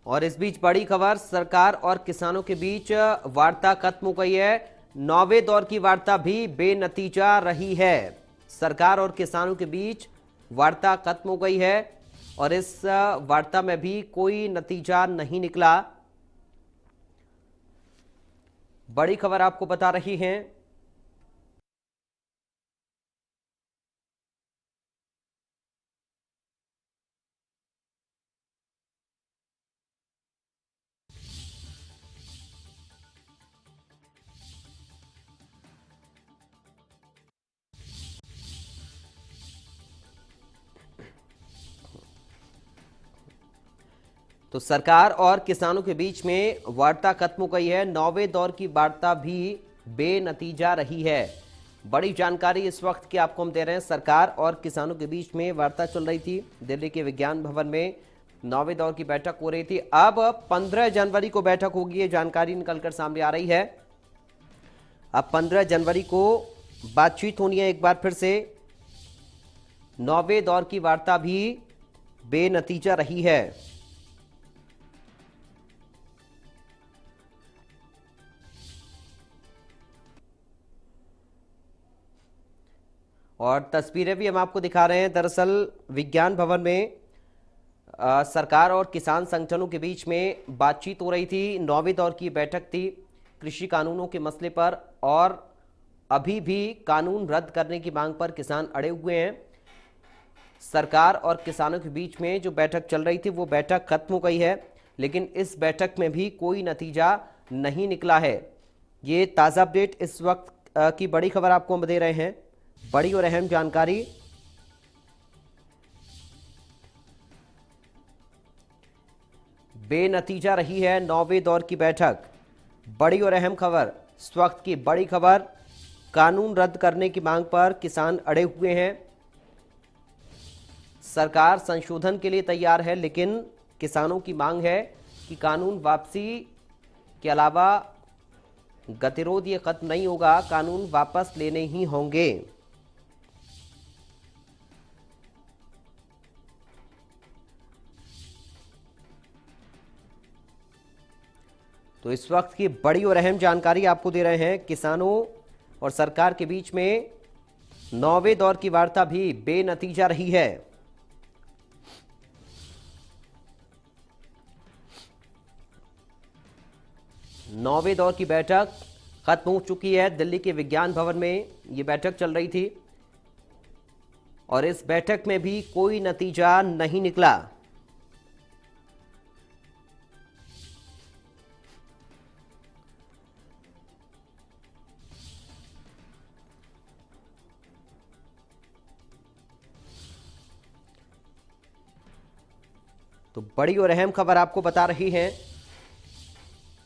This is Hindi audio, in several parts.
और इस बीच बड़ी खबर, सरकार और किसानों के बीच वार्ता खत्म हो गई है। 9वें दौर की वार्ता भी बेनतीजा रही है। सरकार और किसानों के बीच वार्ता खत्म हो गई है और इस वार्ता में भी कोई नतीजा नहीं निकला। बड़ी खबर आपको बता रही हैं। तो सरकार और किसानों के बीच में वार्ता खत्म हो गई है। 9वें दौर की वार्ता भी बेनतीजा रही है। बड़ी जानकारी इस वक्त की आपको हम दे रहे हैं। सरकार और किसानों के बीच में वार्ता चल रही थी। दिल्ली के विज्ञान भवन में 9वें दौर की बैठक हो रही थी। अब 15 जनवरी को बैठक होगी, ये जानकारी निकलकर सामने आ रही है। अब 15 जनवरी को बातचीत होनी है एक बार फिर से। 9वें दौर की वार्ता भी बेनतीजा रही है। और तस्वीरें भी हम आपको दिखा रहे हैं। दरअसल विज्ञान भवन में सरकार और किसान संगठनों के बीच में बातचीत हो रही थी। 9वें दौर की बैठक थी कृषि कानूनों के मसले पर और अभी भी कानून रद्द करने की मांग पर किसान अड़े हुए हैं। सरकार और किसानों के बीच में जो बैठक चल रही थी वो बैठक खत्म हो गई है, लेकिन इस बैठक में भी कोई नतीजा नहीं निकला है। ये ताज़ा अपडेट इस वक्त की बड़ी खबर आपको हम दे रहे हैं। बड़ी और अहम जानकारी। बेनतीजा रही है 9वें दौर की बैठक। बड़ी और अहम खबर, इस वक्त की बड़ी खबर, कानून रद्द करने की मांग पर किसान अड़े हुए हैं। सरकार संशोधन के लिए तैयार है, लेकिन किसानों की मांग है कि कानून वापसी के अलावा गतिरोध ये खत्म नहीं होगा, कानून वापस लेने ही होंगे। तो इस वक्त की बड़ी और अहम जानकारी आपको दे रहे हैं। किसानों और सरकार के बीच में 9वें दौर की वार्ता भी बेनतीजा रही है। नौवें दौर की बैठक खत्म हो चुकी है। दिल्ली के विज्ञान भवन में यह बैठक चल रही थी और इस बैठक में भी कोई नतीजा नहीं निकला। तो बड़ी और अहम खबर आपको बता रही है,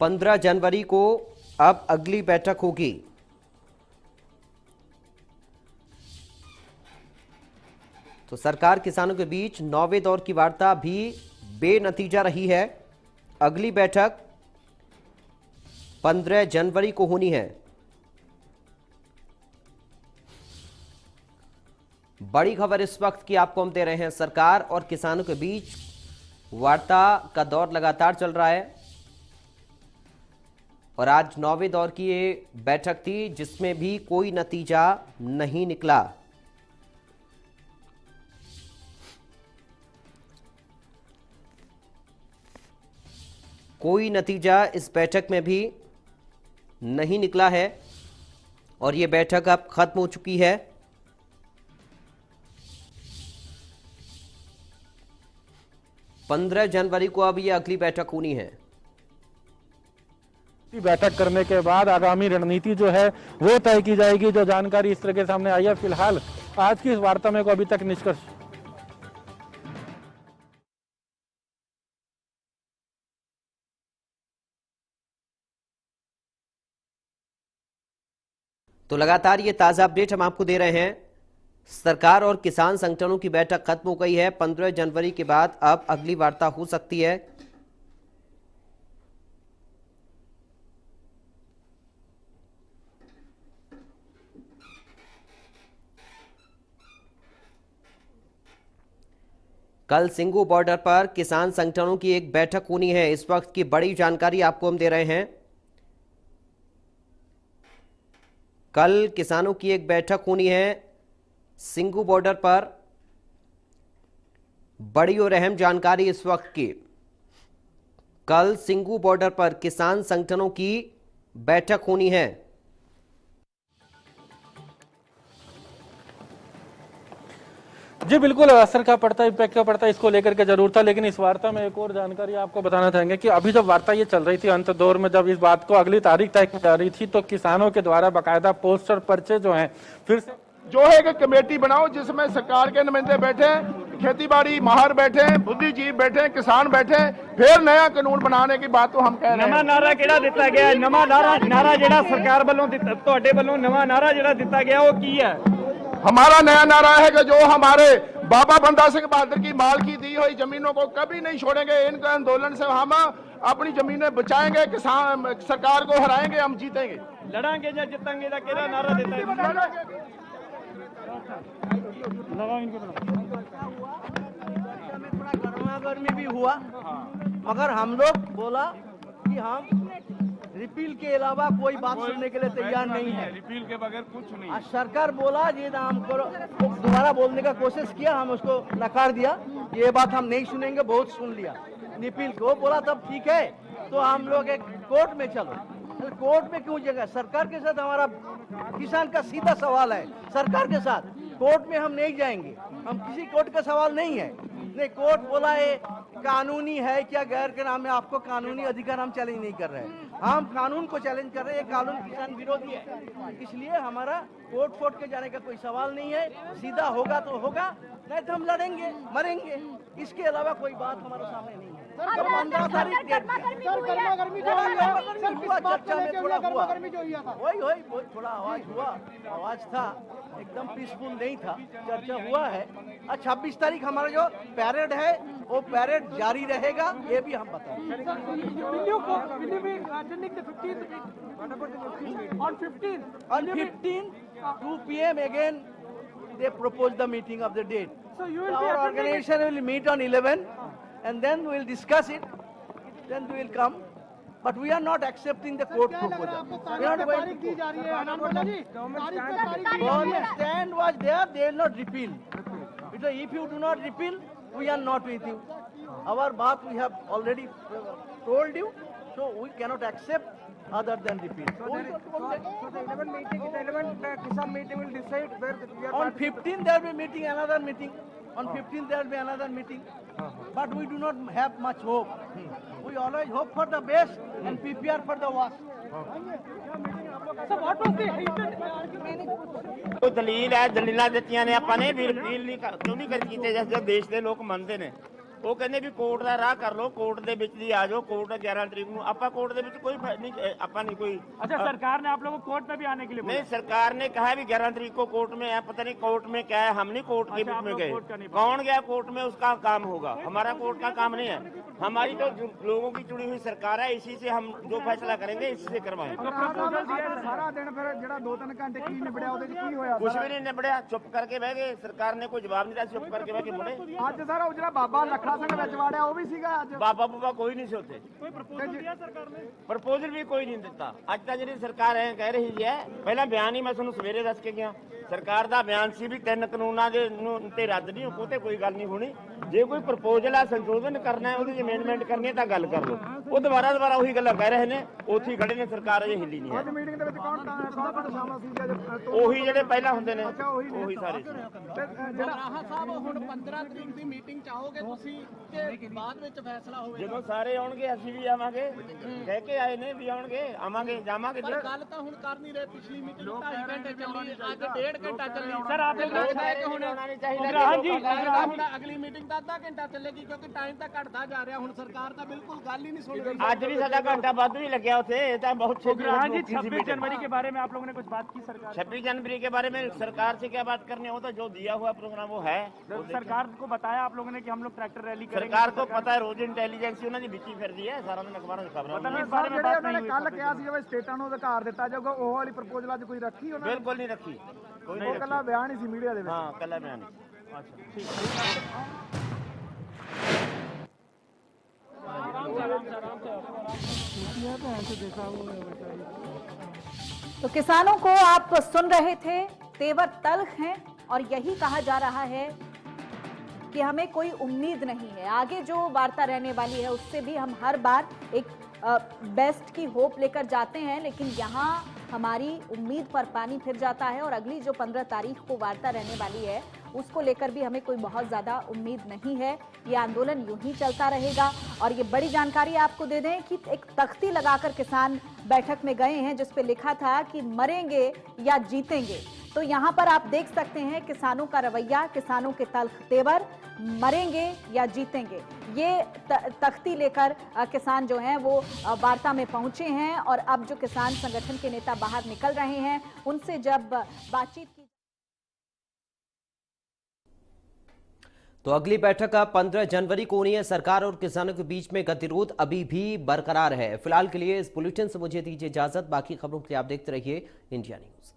15 जनवरी को अब अगली बैठक होगी। तो सरकार किसानों के बीच 9वें दौर की वार्ता भी बेनतीजा रही है। अगली बैठक 15 जनवरी को होनी है। बड़ी खबर इस वक्त की आपको हम दे रहे हैं। सरकार और किसानों के बीच वार्ता का दौर लगातार चल रहा है और आज 9वें दौर की ये बैठक थी जिसमें भी कोई नतीजा नहीं निकला। कोई नतीजा इस बैठक में भी नहीं निकला है और ये बैठक अब खत्म हो चुकी है। पंद्रह जनवरी को अब ये अगली बैठक होनी है। बैठक करने के बाद आगामी रणनीति जो है वो तय की जाएगी। जो जानकारी इस तरह के सामने आई है, फिलहाल आज की इस वार्ता में को अभी तक निष्कर्ष तो लगातार ये ताजा अपडेट हम आपको दे रहे हैं। सरकार और किसान संगठनों की बैठक खत्म हो गई है। 15 जनवरी के बाद अब अगली वार्ता हो सकती है। कल सिंगू बॉर्डर पर किसान संगठनों की एक बैठक होनी है। इस वक्त की बड़ी जानकारी आपको हम दे रहे हैं। कल किसानों की एक बैठक होनी है सिंगू बॉर्डर पर। बड़ी और अहम जानकारी इस वक्त की। कल सिंगू बॉर्डर पर किसान संगठनों की बैठक होनी है। जी बिल्कुल, असर क्या पड़ता है, इम्पैक्ट क्या पड़ता है, इसको लेकर के जरूर था। लेकिन इस वार्ता में एक और जानकारी आपको बताना चाहेंगे कि अभी जब वार्ता ये चल रही थी, अंत दौर में जब इस बात को अगली तारीख तय की जा रही थी, तो किसानों के द्वारा बाकायदा पोस्टर पर्चे जो हैं फिर से जो है कि कमेटी बनाओ जिसमें सरकार के नुमाइंदे बैठे, खेती-बाड़ी माहर बैठे, बुद्धिजीवी बैठे, किसान बैठे, फिर नया कानून बनाने की बात तो हम कह रहे हैं। नवा नारा किहड़ा दिता गया है? नवा नारा जिहड़ा सरकार ਵੱਲੋਂ ਤੁਹਾਡੇ ਵੱਲੋਂ नवा नारा जिहड़ा दिता गया वो की है? हमारा नया नारा है कि जो हमारे बाबा बंदा सिंह बहादुर की माल की दी हुई जमीनों को कभी नहीं छोड़ेंगे। इनके आंदोलन से हम अपनी जमीनें बचाएंगे, किसान सरकार को हराएंगे, हम जीतेंगे। लड़ांगे या जितेंगे का किहड़ा नारा दिता है? थोड़ा गर्मी भी हुआ, मगर हम लोग बोला कि हम रिपील के अलावा कोई बात सुनने के लिए तैयार नहीं है। रिपील के बगैर कुछ नहीं। आज सरकार बोला ये हमको दोबारा बोलने का कोशिश किया, हम उसको नकार दिया। ये बात हम नहीं सुनेंगे, बहुत सुन लिया। रिपील को बोला तब ठीक है, तो हम लोग एक कोर्ट में चलो। कोर्ट में क्यों जगह? सरकार के साथ हमारा किसान का सीधा सवाल है, सरकार के साथ कोर्ट में हम नहीं जाएंगे। हम किसी कोर्ट का सवाल नहीं है। नहीं, कोर्ट बोला है कानूनी है क्या गैर के नाम में, आपको कानूनी अधिकार हम चैलेंज नहीं कर रहे हैं, हम कानून को चैलेंज कर रहे हैं। कानून किसान विरोधी है, इसलिए हमारा कोर्ट फोर्ट के जाने का कोई सवाल नहीं है। सीधा होगा तो होगा, नहीं तो हम लड़ेंगे, मरेंगे। इसके अलावा कोई बात हमारे सामने नहीं है। 15 तारीख डेट हुआ, चर्चा में थोड़ा हुआ, वही थोड़ा आवाज था, एकदम पीसफुल नहीं था, चर्चा हुआ है। और 26 तारीख हमारा जो पैरेड है वो पैरेड जारी रहेगा, ये भी हम बताएं। On 15 2 PM again they propose the meeting of the date. So our organization will meet on 11 and then we will discuss it, then we will come. But we are not accepting the court proposal. We are not going to government stand was there, they will not repeal. Because if you do not repeal, we are not with you. Our baat we have already told you, so we cannot accept other than repeal. So the 11 meeting, Kisan meeting will decide where we are. On 15 there will be meeting, another meeting. On 15 there will be another meeting. But we do not have much hope. We always hope for the best and prepare for the worst. So what was the ਕੋਈ ਦਲੀਲ ਹੈ, ਦਲੀਲਾਂ ਦਿੱਤੀਆਂ ਨੇ ਆਪਾਂ ਨੇ ਵੀ ਰਿਪੀਲ ਨਹੀਂ ਕਿਉਂ ਨਹੀਂ ਕੀਤੇ ਜਿਸ ਦੇਸ਼ ਦੇ ਲੋਕ ਮੰਨਦੇ ਨੇ। ਉਹ ਕਹਿੰਦੇ ਵੀ ਕੋਰਟ ਦਾ ਰਾਹ ਕਰ ਲਓ, ਕੋਰਟ ਦੇ ਵਿੱਚ ਦੀ ਆ ਜਾਓ, ਕੋਰਟ 11 ਤਰੀਕ ਨੂੰ। ਆਪਾਂ ਕੋर्ट ਦੇ ਵਿੱਚ कोई नहीं, ਆਪਾਂ नहीं कोई। अच्छा, सरकार ने आप लोगों को कोर्ट में भी आने के लिए बोला? नहीं, सरकार ने कहा भी 11 तरीक को कोर्ट में है, पता नहीं कोर्ट में क्या है, हम नहीं कोर्ट के बीच में गए। कौन गया कोर्ट में, उसका काम होगा, हमारा कोर्ट का काम नहीं है। हमारी तो लोगों की चुनी हुई सरकार है, इसी से हम जो फैसला करेंगे इसी से करवाएंगे। सारा दिन फिर ਜਿਹੜਾ 2-3 ਘੰਟੇ ਕੀ ਨਿਬੜਿਆ, ਉਹਦੇ ਵਿੱਚ ਕੀ ਹੋਇਆ? कुछ भी नहीं निबड़िया, चुप करके बह गए। सरकार ने कोई जवाब नहीं दिया, चुप करके बह के मुड़े। ਅੱਜ ਸਰ ਉਹ ਜਿਹੜਾ ਬਾਬਾ ਲੱਖਾ ਸਿੰਘ ਵਿੱਚ ਵਾੜਿਆ ਉਹ ਵੀ ਸੀਗਾ ਅੱਜ? बाबा बुबा कोई नहीं सोते, कोई प्रपोजल दिया सरकार ने? प्रपोजल भी कोई नहीं दिता। अज तक जी सरकार है कह रही है, पहला बयान ही मैं ਤੁਹਾਨੂੰ ਸਵੇਰੇ ਦੱਸ ਕੇ ਗਿਆ। ਸਰਕਾਰ ਦਾ ਬਿਆਨ ਸੀ ਵੀ 3 ਕਾਨੂੰਨਾਂ ਦੇ ਤੇ ਰੱਦ ਨਹੀਂ ਹੋ ਤੇ ਕੋਈ ਗੱਲ ਨਹੀਂ ਹੋਣੀ। ਜੇ ਕੋਈ ਪ੍ਰਪੋਜ਼ਲ ਆ ਸੰਸ਼ੋਧਨ ਕਰਨਾ ਹੈ, ਉਹਦੀ ਅਮੈਂਡਮੈਂਟ ਕਰਨੀ ਹੈ ਤਾਂ ਗੱਲ ਕਰ ਲਓ। ਉਹ ਦੁਬਾਰਾ ਉਹੀ ਗੱਲਾਂ ਕਹਿ ਰਹੇ ਨੇ, ਉੱਥੇ ਹੀ ਖੜੇ ਨੇ, ਸਰਕਾਰ ਅਜੇ ਹਿੱਲੀ ਨਹੀਂ ਹੈ। ਮੀਟਿੰਗ ਦੇ ਵਿੱਚ ਕੌਣ ਸ਼ਾਮਲ ਸੀ? ਉਹੀ ਜਿਹੜੇ ਪਹਿਲਾਂ ਹੁੰਦੇ ਨੇ, ਉਹੀ ਸਾਰੇ। ਰਾਹਾ ਸਾਹਿਬ ਹੁਣ 15 ਤਰੀਕ ਦੀ ਮੀਟਿੰਗ ਚਾਹੋਗੇ ਤੁਸੀਂ ਕਿ ਬਾਅਦ ਵਿੱਚ ਫੈਸਲਾ ਹੋਵੇਗਾ? ਜਦੋਂ ਸਾਰੇ ਆਉਣਗੇ ਅਸੀਂ ਵੀ ਆਵਾਂਗੇ, ਕਹਿ ਕੇ ਆਏ ਨੇ ਵੀ ਆਉਣਗੇ, ਆਵਾਂਗੇ, ਜਾਵਾਂਗੇ। ਗੱਲ ਤਾਂ ਹੁਣ ਕਰ ਨਹੀਂ ਰਹੇ। ਪਿਛਲੀ ਮੀਟਿੰਗ 2.5 ਘੰਟੇ ਚੱਲੀ, ਅੱਜ 1.5 ਘੰਟਾ ਚੱਲੀ। सर आप लोग ਹੁਣ ਅਗਲੀ ਮੀਟਿੰਗ ਦਾ ਅੱਧਾ ਘੰਟਾ ਚੱਲੇਗੀ ਕਿਉਂਕਿ ਟਾਈਮ ਤਾਂ ਘਟਦਾ ਜਾ ਰਿਹਾ। ਹੁਣ ਸਰਕਾਰ ਤਾਂ ਬਿਲਕੁਲ ਗੱਲ ਹੀ ਨਹੀਂ ਸੁਣ ਰਹੀ। ਅੱਜ ਵੀ ਸਾਡਾ ਘੰਟਾ ਵਾਧੂ ਹੀ ਲੱਗਿਆ ਉੱਥੇ, ਇਹ ਤਾਂ ਬਹੁਤ ਛੇਤੀ। हाँ जी, 26 जनवरी के बारे में आप लोगों ने कुछ बात की? सरकार 26 जनवरी के बारे में सरकार से क्या बात करनी है, वो तो जो दिया हुआ प्रोग्राम वो है। सरकार को बताया आप लोगों ने कि हम लोग ट्रैक्टर रैली करेंगे? सरकार को पता है, रोज इंटेलिजेंस ਉਹਨਾਂ ਦੀ ਵਿੱਚੀ ਫਿਰਦੀ ਹੈ, ਸਾਰਾ ਦਿਨ ਅਖਬਾਰਾਂ 'ਚ ਖਬਰਾਂ पता नहीं इस बारे में बात नहीं हुई? ਕੱਲ ਕਿਹਾ ਸੀ ਵੀ ਸਟੇਟਾਂ ਨੂੰ ਅਧਿਕਾਰ ਦਿੱਤਾ ਜਾਊਗਾ, ਉਹ ਵਾਲੀ ਪ੍ਰਪੋਜ਼ਲ ਅੱਜ ਕੋਈ ਰੱਖੀ ਉਹਨਾਂ ਨੇ? ਬਿਲਕੁਲ ਨਹੀਂ ਰੱਖੀ, ਕੋਈ ਉਹ ਨਹੀਂ ਕੱਲਾ ਬਿਆਨ ਹੀ ਸੀ ਮੀਡੀਆ ਦੇ ਵਿੱਚ। ਹਾਂ, ਕੱਲਾ ਬਿਆਨ। तो किसानों को आप सुन रहे थे, तेवर तल्ख हैं और यही कहा जा रहा है कि हमें कोई उम्मीद नहीं है। आगे जो वार्ता रहने वाली है उससे भी हम हर बार एक बेस्ट की होप लेकर जाते हैं, लेकिन यहाँ हमारी उम्मीद पर पानी फिर जाता है और अगली जो 15 तारीख को वार्ता रहने वाली है उसको लेकर भी हमें कोई बहुत ज़्यादा उम्मीद नहीं है। ये आंदोलन यूं ही चलता रहेगा। और ये बड़ी जानकारी आपको दे दें कि एक तख्ती लगाकर किसान बैठक में गए हैं जिस पे लिखा था कि मरेंगे या जीतेंगे। तो यहाँ पर आप देख सकते हैं किसानों का रवैया, किसानों के तल्ख तेवर, मरेंगे या जीतेंगे। ये तख्ती लेकर किसान जो हैं वो वार्ता में पहुंचे हैं और अब जो किसान संगठन के नेता बाहर निकल रहे हैं उनसे जब बातचीत की तो अगली बैठक 15 जनवरी को होनी है। सरकार और किसानों के बीच में गतिरोध अभी भी बरकरार है। फिलहाल के लिए इस बुलेटिन से मुझे दीजिए इजाजत। बाकी खबरों के लिए आप देखते रहिए इंडिया न्यूज।